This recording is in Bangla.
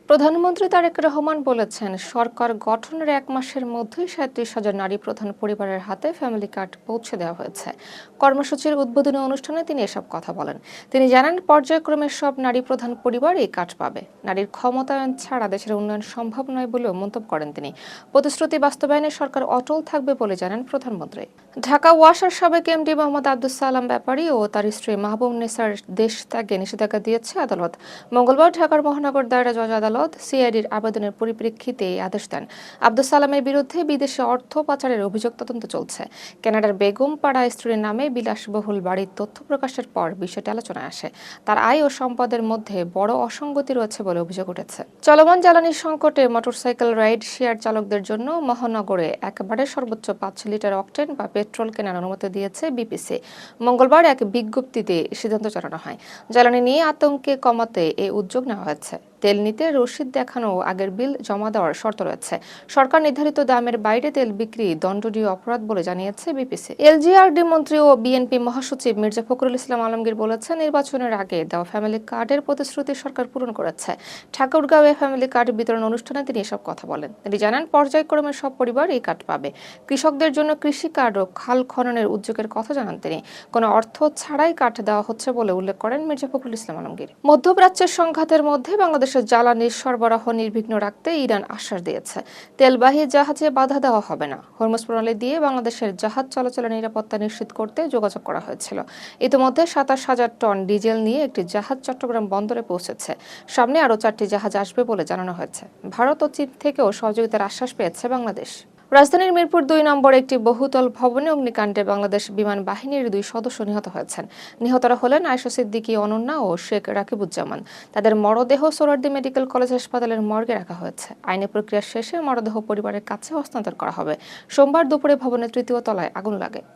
প্রধানমন্ত্রী তারেক রহমান বলেছেন, সরকার গঠনের 1 মাসের মধ্যেই 37,000 নারী প্রধান পরিবারের হাতে ফ্যামিলি কার্ড পৌঁছে দেওয়া হয়েছে। কর্মসূচির উদ্বোধনী অনুষ্ঠানে তিনি এসব কথা বলেন। তিনি জানান, পর্যায়ক্রমে সব নারী প্রধান পরিবার এই কার্ড পাবে। নারীর ক্ষমতায়ন ছাড়া দেশের উন্নয়ন সম্ভব নয় বলেও মন্তব্য করেন তিনি। প্রতিশ্রুতি বাস্তবায়নে সরকার অটল থাকবে বলে জানান প্রধানমন্ত্রী। ঢাকা ওয়াসার সাবেক এমডি মোহাম্মদ আব্দুস সালাম ব্যাপারী ও তার স্ত্রী মাহবুব নেসার দেশ ত্যাগে নিষেধাজ্ঞা দিয়েছে আদালত। মঙ্গলবার ঢাকার মহানগর দায়রা জজ আদালত সিআইডির আবেদনের পরিপ্রেক্ষিতে এই আদেশ দেন। আব্দুস সালামের বিরুদ্ধে বিদেশে অর্থ পাচারের অভিযোগ তদন্ত চলছে। কানাডার বেগমপাড়া স্ত্রীর নামে বিলাসবহুল বাড়ির তথ্য প্রকাশের পর বিষয়টি আলোচনায় আসে। তার আয় ও সম্পদের মধ্যে বড় অসঙ্গতি রয়েছে বলে অভিযোগ উঠেছে। চলমান জ্বালানি সংকটে মোটরসাইকেল রাইড শেয়ার চালকদের জন্য মহানগরে একবারে সর্বোচ্চ 5 লিটার অকটেন বা পেট্রোল কেনার অনুমতি দিয়েছে বিপিসি। মঙ্গলবার এক বিজ্ঞপ্তিতে সিদ্ধান্ত জানানো হয়। জ্বালানি নিয়ে আতঙ্কে কমাতে এই উদ্যোগ নেওয়া হয়েছে। তেল নিতে রসিদ দেখানো আগের বিল জমা দেওয়ার শর্ত রয়েছে। সরকার নির্ধারিত দামের বাইরে তেল বিক্রি দণ্ডনীয় অপরাধ বলে জানিয়েছে বিপিসি। এলজিআরডি মন্ত্রী ও বিএনপি মহাসচিব মির্জা ফখরুল ইসলাম আলমগীর বলেছেন, নির্বাচনের আগে দেওয়া ফ্যামিলি কার্ডের প্রতিশ্রুতি সরকার পূরণ করেছে। ঠাকুরগাঁওয়ে ফ্যামিলি কার্ড বিতরণ অনুষ্ঠানে তিনি এসব কথা বলেন। তিনি জানান, পর্যায়ক্রমে সব পরিবার এই কার্ড পাবে। কৃষকদের জন্য কৃষি কার্ড ও খাল খননের উদ্যোগের কথা জানান তিনি। কোনো অর্থ ছাড়াই কার্ড দেওয়া হচ্ছে বলে উল্লেখ করেন মির্জা ফখরুল ইসলাম আলমগীর। মধ্যপ্রাচ্যের সংঘাতের মধ্যে বাংলাদেশের জ্বালানির সরবরাহ নির্বিঘ্ন রাখতে ইরান আশ্বাস দিয়েছে, তেলবাহী জাহাজে বাধা দেওয়া হবে না। হরমুজ প্রণালী দিয়ে বাংলাদেশের জাহাজ চলাচলের নিরাপত্তা নিশ্চিত করতে যোগাযোগ করা হয়েছিল। ইতিমধ্যে 27,000 টন ডিজেল নিয়ে একটি জাহাজ চট্টগ্রাম বন্দরে পৌঁছেছে। সামনে আরও 4টি জাহাজ আসবে বলে জানানো হয়েছে। ভারত ও চীন থেকেও সহযোগিতার আশ্বাস পেয়েছে বাংলাদেশ। রাজধানীর মিরপুর 2 নম্বরে একটি বহুতল ভবনে অগ্নিকাণ্ডে বাংলাদেশ বিমান বাহিনীর 2 সদস্য নিহত হয়েছেন। নিহতরা হলেন আয়েশা সিদ্দিকী অনন্যা ও শেখ রাকিবুজ্জামান। তাদের মরদেহ সোহরাওয়ার্দী মেডিকেল কলেজ হাসপাতালের মর্গে রাখা হয়েছে। আইনি প্রক্রিয়া শেষে মরদেহ পরিবারের কাছে হস্তান্তর করা হবে। সোমবার দুপুরে ভবনের 3য় তলায় আগুন লাগে।